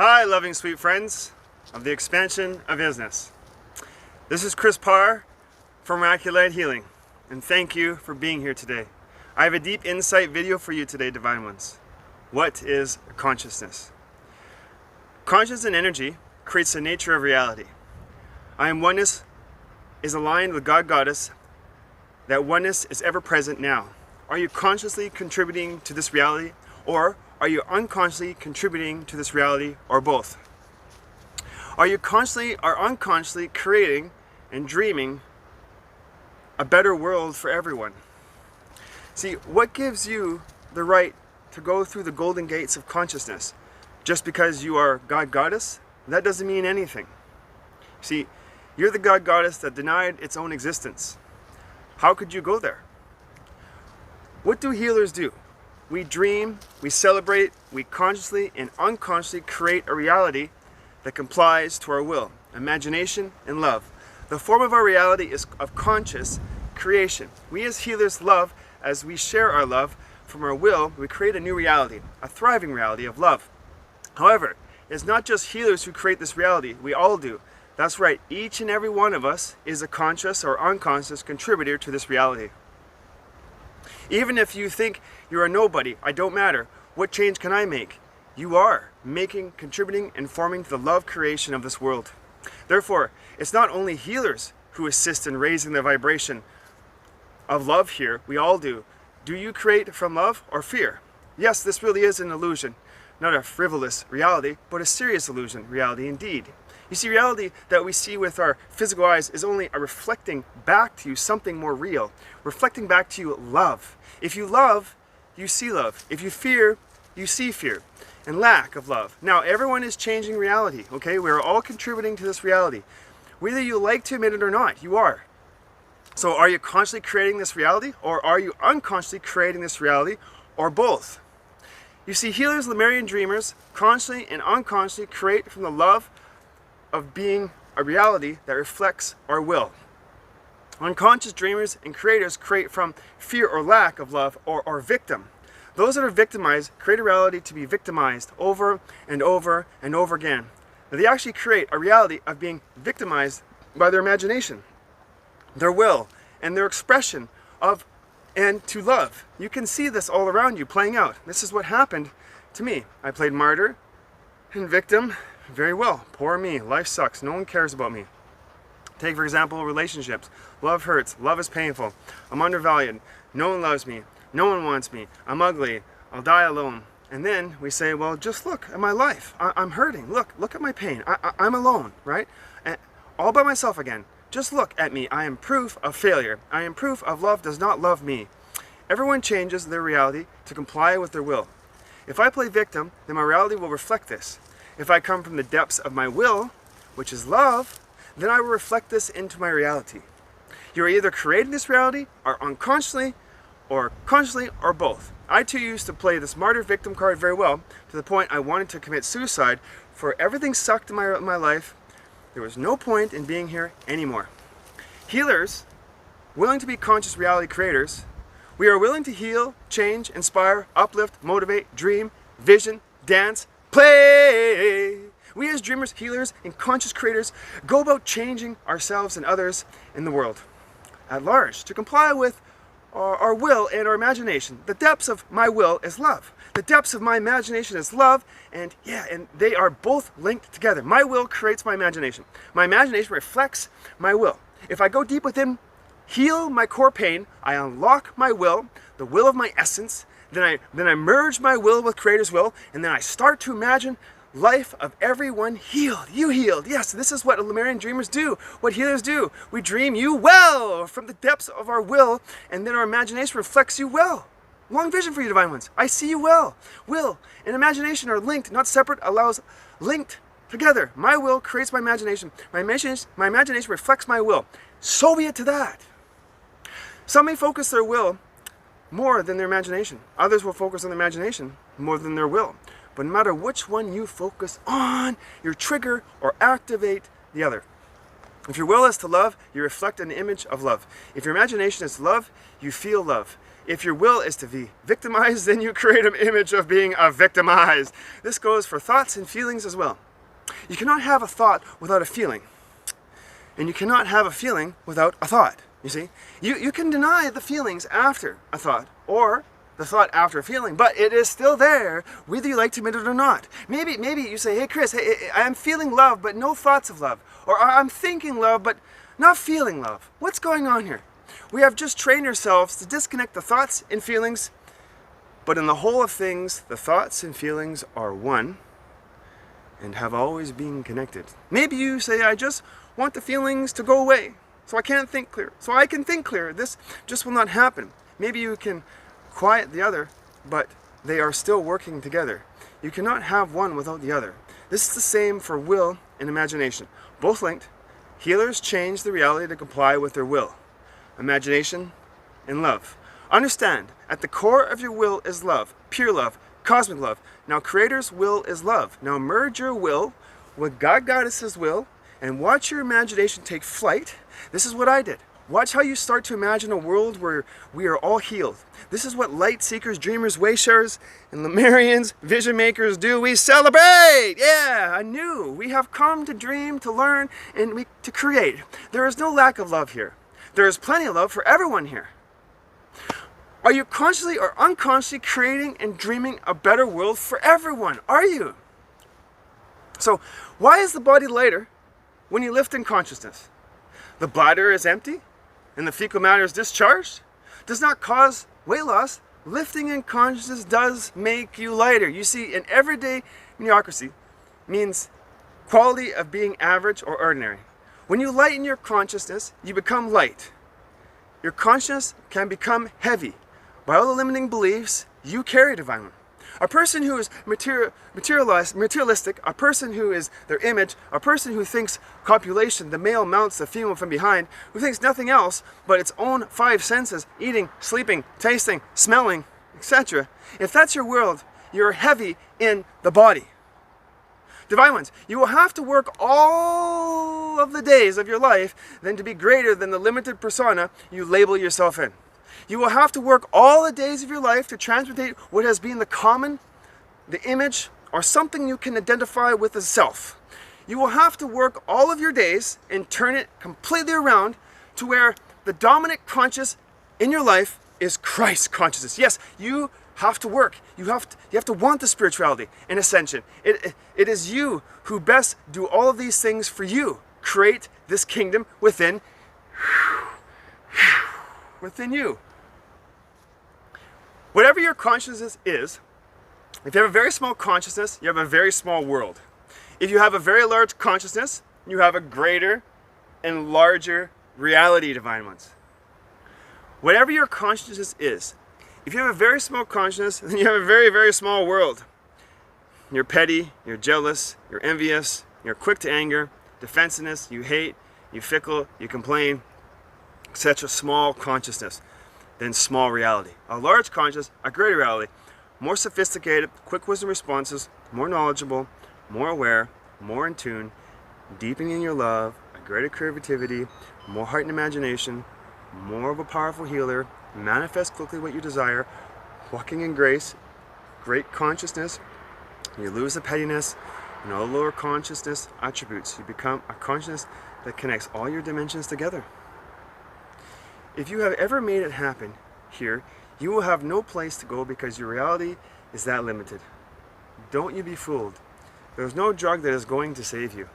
Hi, loving sweet friends of the expansion of isness. This is Chris Parr from Meraki Light Healing, and thank you for being here today. I have a deep insight video for you today, Divine Ones. What is consciousness? Conscious and energy creates the nature of reality. I am oneness is aligned with God Goddess. That oneness is ever present now. Are you consciously contributing to this reality, or are you unconsciously contributing to this reality, or both? Are you consciously or unconsciously creating and dreaming a better world for everyone? See, what gives you the right to go through the golden gates of consciousness? Just because you are God Goddess? That doesn't mean anything. See, you're the God Goddess that denied its own existence. How could you go there? What do healers do? We dream, we celebrate, we consciously and unconsciously create a reality that complies to our will, imagination, and love. The form of our reality is of conscious creation. We as healers love as we share our love from our will. We create a new reality, a thriving reality of love. However, it's not just healers who create this reality. We all do. That's right, each and every one of us is a conscious or unconscious contributor to this reality. Even if you think you're a nobody, I don't matter, what change can I make? You are making, contributing, and forming the love creation of this world. Therefore, it's not only healers who assist in raising the vibration of love here, we all do. Do you create from love or fear? Yes, this really is an illusion, not a frivolous reality, but a serious illusion, reality indeed. You see, reality that we see with our physical eyes is only a reflecting back to you something more real, reflecting back to you love. If you love, you see love. If you fear, you see fear and lack of love. Now, everyone is changing reality, okay? We are all contributing to this reality. Whether you like to admit it or not, you are. So are you consciously creating this reality, or are you unconsciously creating this reality, or both? You see, healers, Lemurian dreamers, consciously and unconsciously create from the love of being a reality that reflects our will. Unconscious dreamers and creators create from fear or lack of love, or victim. Those that are victimized create a reality to be victimized over and over and over again. Now, they actually create a reality of being victimized by their imagination, their will, and their expression of and to love. You can see this all around you playing out. This is what happened to me. I played martyr and victim very well. Poor me. Life sucks. No one cares about me. Take, for example, relationships. Love hurts. Love is painful. I'm undervalued. No one loves me. No one wants me. I'm ugly. I'll die alone. And then we say, well, just look at my life. I'm hurting. Look at my pain. I'm alone, right? And all by myself again. Just look at me. I am proof of failure. I am proof of love does not love me. Everyone changes their reality to comply with their will. If I play victim, then my reality will reflect this. If I come from the depths of my will, which is love, then I will reflect this into my reality. You are either creating this reality, or unconsciously, or consciously, or both. I too used to play this martyr victim card very well, to the point I wanted to commit suicide, for everything sucked in my life. There was no point in being here anymore. Healers, willing to be conscious reality creators, we are willing to heal, change, inspire, uplift, motivate, dream, vision, dance, play. We as dreamers, healers, and conscious creators go about changing ourselves and others in the world at large to comply with our will and our imagination. The depths of my will is love. The depths of my imagination is love, and they are both linked together. My will creates my imagination. My imagination reflects my will. If I go deep within, heal my core pain, I unlock my will, the will of my essence, then I merge my will with Creator's will, and then I start to imagine life of everyone healed. You healed. Yes, this is what Lemurian dreamers do, what healers do. We dream you well from the depths of our will, and then our imagination reflects you well. Long vision for you, Divine Ones. I see you well. Will and imagination are linked, not separate, allows linked together. My will creates my imagination. My imagination reflects my will. So be it to that. Some may focus their will more than their imagination. Others will focus on their imagination more than their will. But no matter which one you focus on, you trigger or activate the other. If your will is to love, you reflect an image of love. If your imagination is love, you feel love. If your will is to be victimized, then you create an image of being victimized. This goes for thoughts and feelings as well. You cannot have a thought without a feeling. And you cannot have a feeling without a thought. You see? You can deny the feelings after a thought, or the thought after a feeling, but it is still there, whether you like to admit it or not. Maybe you say, hey Chris, I'm feeling love, but no thoughts of love. Or I'm thinking love, but not feeling love. What's going on here? We have just trained ourselves to disconnect the thoughts and feelings, but in the whole of things, the thoughts and feelings are one and have always been connected. Maybe you say, I just want the feelings to go away, so I can't think clear. So I can think clear. This just will not happen. Maybe you can quiet the other, but they are still working together. You cannot have one without the other. This is the same for will and imagination. Both linked. Healers change the reality to comply with their will. Imagination and love. Understand, at the core of your will is love, pure love, cosmic love. Now Creator's will is love. Now merge your will with God Goddess's will and watch your imagination take flight. This is what I did. Watch how you start to imagine a world where we are all healed. This is what light seekers, dreamers, waysharers, and Lemurians, vision makers do. We celebrate! Yeah, anew. We have come to dream, to learn, and to create. There is no lack of love here. There is plenty of love for everyone here. Are you consciously or unconsciously creating and dreaming a better world for everyone? Are you? So, why is the body lighter when you lift in consciousness? The bladder is empty and the fecal matter is discharged? Does not cause weight loss. Lifting in consciousness does make you lighter. You see, an everyday mediocrity means quality of being average or ordinary. When you lighten your consciousness, you become light. Your consciousness can become heavy. By all the limiting beliefs, you carry divine one. A person who is materialistic, a person who is their image, a person who thinks copulation, the male mounts the female from behind, who thinks nothing else but its own five senses, eating, sleeping, tasting, smelling, etc. If that's your world, you're heavy in the body. Divine ones, you will have to work all of the days of your life then to be greater than the limited persona you label yourself in. You will have to work all the days of your life to transmutate what has been the common, the image, or something you can identify with as self. You will have to work all of your days and turn it completely around to where the dominant conscious in your life is Christ consciousness. Yes, you have to work. You have to want the spirituality and ascension. It is you who best do all of these things for you. Create this kingdom within you. Whatever your consciousness is, if you have a very small consciousness, you have a very small world. If you have a very large consciousness, you have a greater and larger reality, divine ones. Whatever your consciousness is, if you have a very small consciousness, then you have a very, very small world. You're petty, you're jealous, you're envious, you're quick to anger, defensiveness, you hate, you fickle, you complain, etc. Small consciousness, then small reality. A large consciousness, a greater reality, more sophisticated, quick wisdom responses, more knowledgeable, more aware, more in tune, deepening in your love, a greater creativity, more heart and imagination, more of a powerful healer, manifest quickly what you desire, walking in grace, great consciousness. You lose the pettiness and all lower consciousness attributes. You become a consciousness that connects all your dimensions together. If you have ever made it happen here, you will have no place to go because your reality is that limited. Don't you be fooled. There's no drug that is going to save you.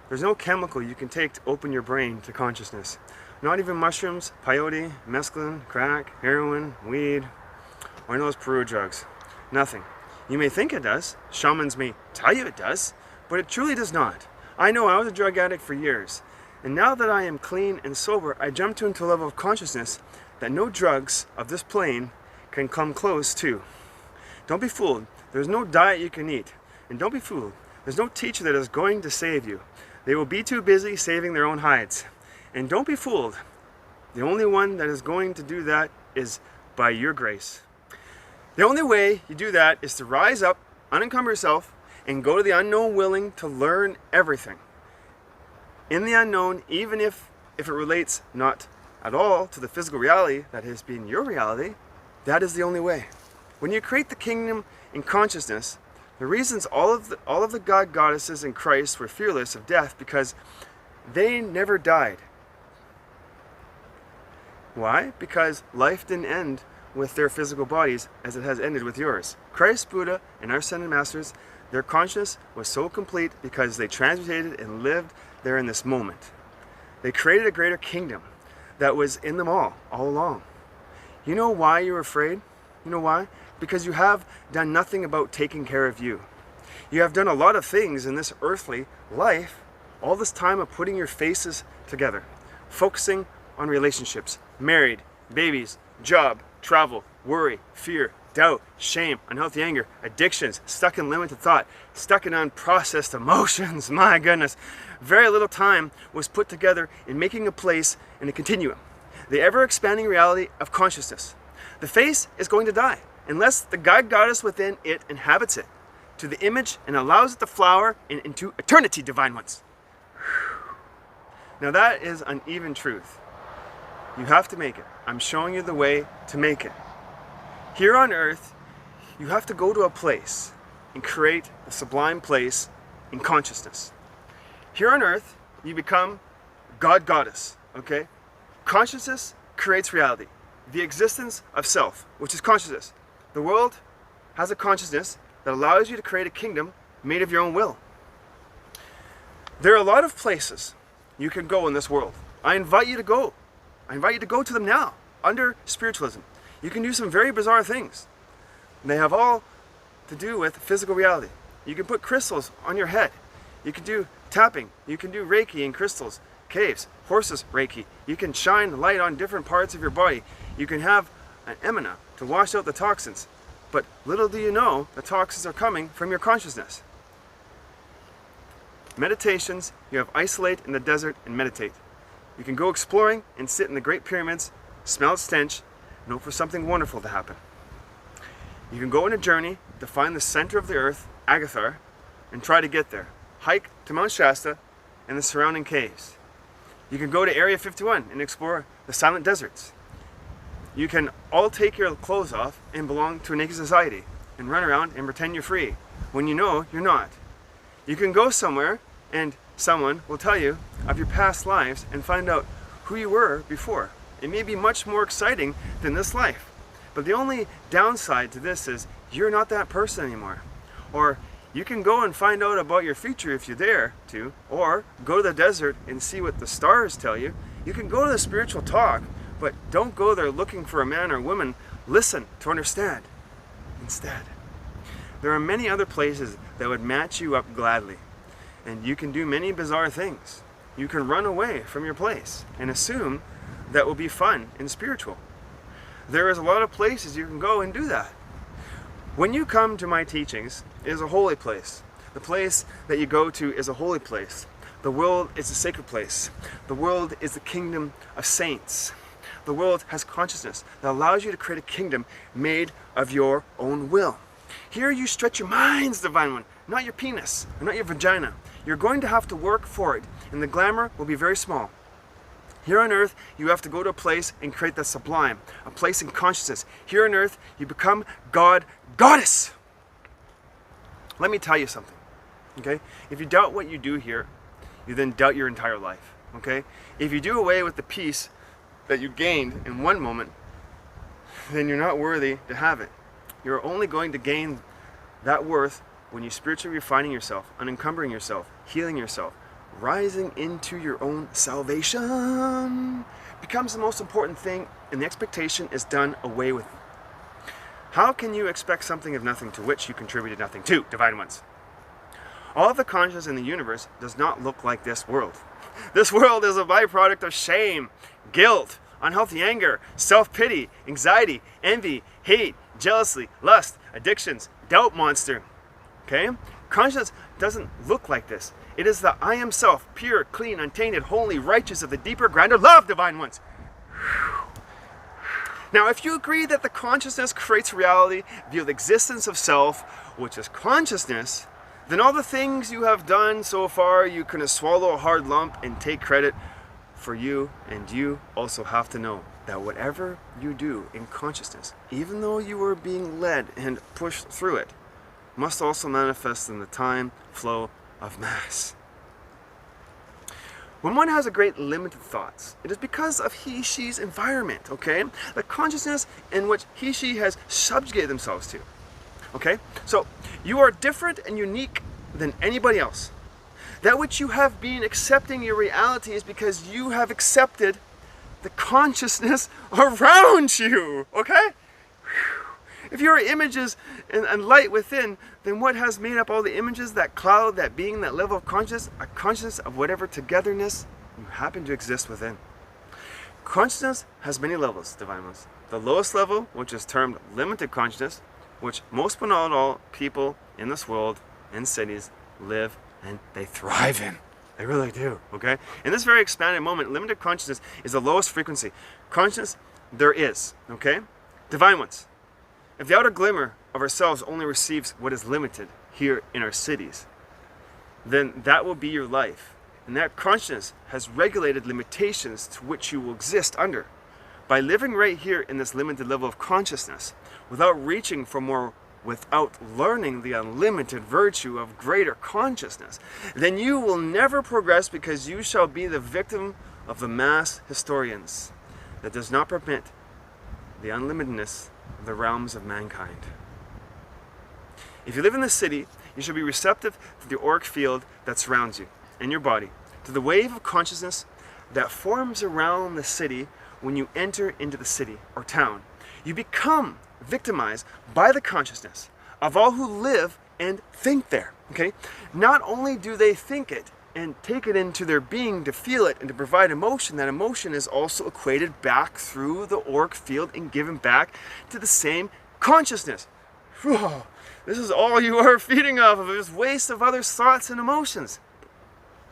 There's no chemical you can take to open your brain to consciousness. Not even mushrooms, peyote, mescaline, crack, heroin, weed, or those Peru drugs. Nothing. You may think it does. Shamans may tell you it does, but it truly does not. I know I was a drug addict for years, and now that I am clean and sober, I jumped into a level of consciousness that no drugs of this plane can come close to. Don't be fooled. There's no diet you can eat. And don't be fooled. There's no teacher that is going to save you. They will be too busy saving their own hides. And don't be fooled. The only one that is going to do that is by your grace. The only way you do that is to rise up, unencumber yourself, and go to the unknown willing to learn everything. In the unknown, even if it relates not at all to the physical reality that has been your reality, That is the only way. When you create the kingdom in consciousness, the reasons all of the god goddesses in Christ were fearless of death because they never died. Why? Because life didn't end with their physical bodies as it has ended with yours. Christ, Buddha, and our ascended masters, their consciousness was so complete because they transmutated and lived there in this moment. They created a greater kingdom that was in them all along. You know why you're afraid? You know why? Because you have done nothing about taking care of you. You have done a lot of things in this earthly life, all this time of putting your faces together, focusing on relationships, married, babies, job, travel, worry, fear, doubt, shame, unhealthy anger, addictions, stuck in limited thought, stuck in unprocessed emotions. My goodness. Very little time was put together in making a place in a continuum, the ever-expanding reality of consciousness. The face is going to die unless the God Goddess within it inhabits it to the image and allows it to flower into eternity, divine ones. Now that is uneven truth. You have to make it. I'm showing you the way to make it. Here on earth, you have to go to a place and create a sublime place in consciousness. Here on earth, you become God Goddess, okay? Consciousness creates reality, the existence of self, which is consciousness. The world has a consciousness that allows you to create a kingdom made of your own will. There are a lot of places you can go in this world. I invite you to go. I invite you to go to them now, under spiritualism. You can do some very bizarre things. They have all to do with physical reality. You can put crystals on your head. You can do tapping. You can do Reiki and crystals, caves, horses Reiki. You can shine light on different parts of your body. You can have an emana to wash out the toxins. But little do you know, the toxins are coming from your consciousness. Meditations, you have isolate in the desert and meditate. You can go exploring and sit in the Great Pyramids, smell its stench, and hope for something wonderful to happen. You can go on a journey to find the center of the earth, Agathar, and try to get there. Hike to Mount Shasta and the surrounding caves. You can go to Area 51 and explore the silent deserts. You can all take your clothes off and belong to a naked society and run around and pretend you're free when you know you're not. You can go somewhere and someone will tell you of your past lives and find out who you were before. It may be much more exciting than this life. But the only downside to this is you're not that person anymore. Or you can go and find out about your future if you dare to, or go to the desert and see what the stars tell you. You can go to the spiritual talk, but don't go there looking for a man or woman. Listen to understand instead. There are many other places that would match you up gladly, and you can do many bizarre things. You can run away from your place and assume that will be fun and spiritual. There is a lot of places you can go and do that. When you come to my teachings, it is a holy place. The place that you go to is a holy place. The world is a sacred place. The world is the kingdom of saints. The world has consciousness that allows you to create a kingdom made of your own will. Here you stretch your minds, divine one, not your penis, or not your vagina. You're going to have to work for it, and the glamour will be very small. Here on earth, you have to go to a place and create the sublime, a place in consciousness. Here on earth, you become God, Goddess. Let me tell you something, okay? If you doubt what you do here, you then doubt your entire life, okay? If you do away with the peace that you gained in one moment, then you're not worthy to have it. You're only going to gain that worth when you spiritually refining yourself, unencumbering yourself, healing yourself, rising into your own salvation becomes the most important thing, and the expectation is done away with. How can you expect something of nothing to which you contributed nothing to, divine ones? All of the consciousness in the universe does not look like this world. This world is a byproduct of shame, guilt, unhealthy anger, self-pity, anxiety, envy, hate, jealousy, lust, addictions, doubt monster. Okay? Consciousness doesn't look like this. It is the I am self, pure, clean, untainted, holy, righteous of the deeper, grander love, divine ones. Now, if you agree that the consciousness creates reality via the existence of self, which is consciousness, then all the things you have done so far, you can swallow a hard lump and take credit for you, and you also have to know that whatever you do in consciousness, even though you are being led and pushed through it, must also manifest in the time flow of mass. When one has a great limited thoughts, it is because of he/she's environment, okay? The consciousness in which he/she has subjugated themselves to, okay? So, you are different and unique than anybody else. That which you have been accepting your reality is because you have accepted the consciousness around you, okay? If you are images and light within, then what has made up all the images, that cloud, that being, that level of consciousness? A consciousness of whatever togetherness you happen to exist within. Consciousness has many levels, divine ones. The lowest level, which is termed limited consciousness, which most but not all people in this world, in cities, live and they thrive in. They really do, okay? In this very expanded moment, limited consciousness is the lowest frequency consciousness there is, okay? Divine ones. If the outer glimmer of ourselves only receives what is limited here in our cities, then that will be your life. And that consciousness has regulated limitations to which you will exist under. By living right here in this limited level of consciousness, without reaching for more, without learning the unlimited virtue of greater consciousness, then you will never progress, because you shall be the victim of the mass historians that does not permit the unlimitedness of the realms of mankind. If you live in the city, you should be receptive to the auric field that surrounds you and your body, to the wave of consciousness that forms around the city when you enter into the city or town. You become victimized by the consciousness of all who live and think there, okay? Not only do they think it and take it into their being to feel it and to provide emotion, that emotion is also equated back through the auric field and given back to the same consciousness. Whew, this is all you are feeding off of, this waste of others' thoughts and emotions.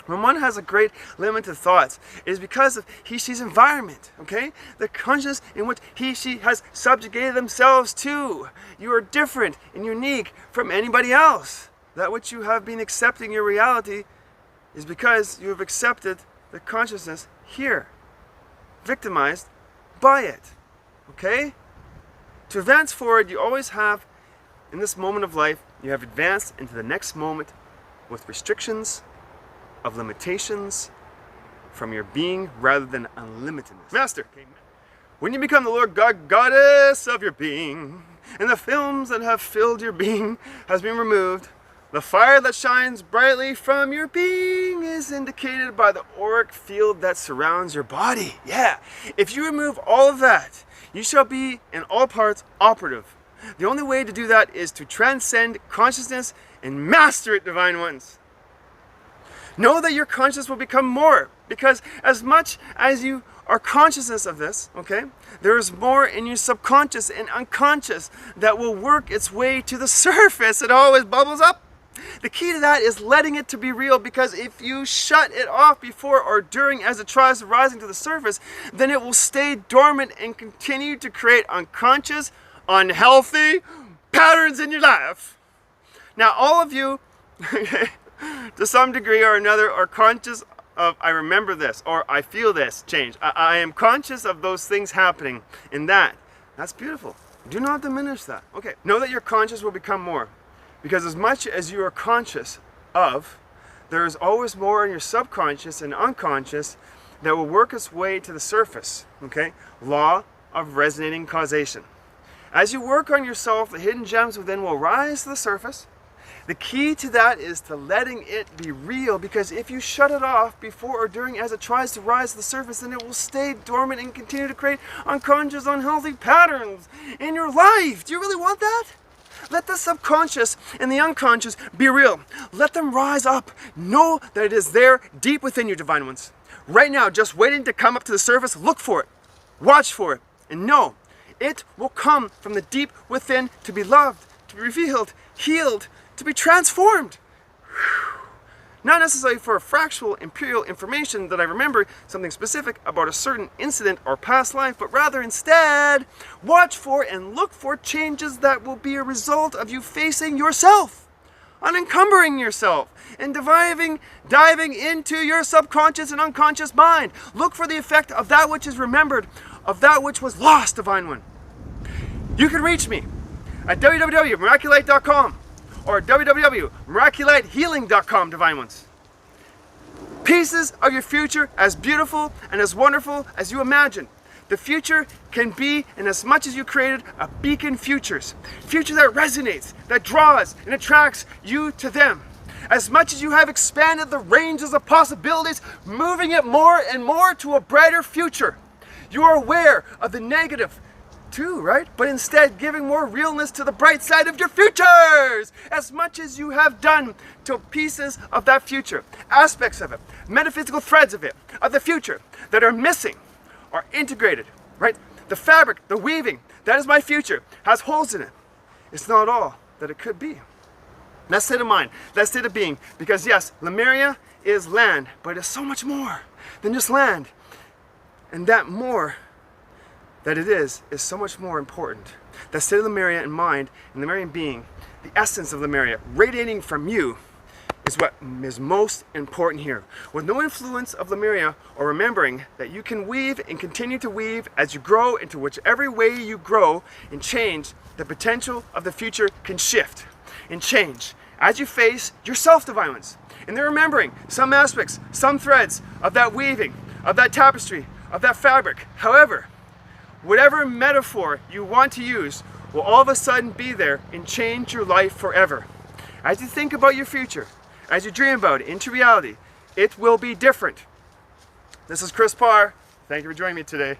When one has a great limited thoughts, it is because of he/she's environment, okay? The consciousness in which he/she has subjugated themselves to. You are different and unique from anybody else. That which you have been accepting your reality is because you have accepted the consciousness here, victimized by it, okay? To advance forward, you always have, in this moment of life, you have advanced into the next moment with restrictions, of limitations from your being rather than unlimitedness. Master, when you become the Lord God, Goddess of your being, and the films that have filled your being has been removed, the fire that shines brightly from your being is indicated by the auric field that surrounds your body. Yeah, if you remove all of that, you shall be in all parts operative. The only way to do that is to transcend consciousness and master it, divine ones. Know that your consciousness will become more, because as much as you are consciousness of this, okay, there is more in your subconscious and unconscious that will work its way to the surface. It always bubbles up. The key to that is letting it to be real, because if you shut it off before or during as it tries rising to the surface, then it will stay dormant and continue to create unconscious, unhealthy patterns in your life. Now, all of you, to some degree or another, are conscious of, I remember this, or I feel this change. I am conscious of those things happening, and that's beautiful. Do not diminish that. Okay, know that your conscious will become more, because as much as you are conscious of, there is always more in your subconscious and unconscious that will work its way to the surface, okay? Law of resonating causation. As you work on yourself, the hidden gems within will rise to the surface. The key to that is to letting it be real, because if you shut it off before or during as it tries to rise to the surface, then it will stay dormant and continue to create unconscious, unhealthy patterns in your life. Do you really want that? Let the subconscious and the unconscious be real. Let them rise up. Know that it is there deep within you, divine ones. Right now, just waiting to come up to the surface. Look for it. Watch for it. And know it will come from the deep within to be loved, to be revealed, healed, to be transformed. Not necessarily for a fractional imperial information that I remember something specific about a certain incident or past life, but rather instead watch for and look for changes that will be a result of you facing yourself. unencumbering yourself and diving into your subconscious and unconscious mind. Look for the effect of that which is remembered, of that which was lost, Divine One. You can reach me at www.merakilight.com or www.merakilighealing.com, Divine Ones. Pieces of your future as beautiful and as wonderful as you imagine. The future can be, in as much as you created, a beacon future that resonates, that draws and attracts you to them. As much as you have expanded the ranges of possibilities, moving it more and more to a brighter future. You are aware of the negative too, right? But instead giving more realness to the bright side of your futures. As much as you have done to pieces of that future, aspects of it, metaphysical threads of it, of the future that are missing, are integrated, right? The fabric, the weaving, that is my future, has holes in it. It's not all that it could be. That state of mind, that state of being, because yes, Lemuria is land, but it's so much more than just land. And that more that it is so much more important. That state of Lemuria in mind, and Lemurian being, the essence of Lemuria, radiating from you, is what is most important here. With no influence of Lemuria, or remembering that you can weave and continue to weave as you grow into whichever way you grow and change, the potential of the future can shift and change as you face yourself, Divine Ones. And they're remembering some aspects, some threads of that weaving, of that tapestry, of that fabric. However, whatever metaphor you want to use will all of a sudden be there and change your life forever. As you think about your future, as you dream about it into reality, it will be different. This is Chris Parr. Thank you for joining me today.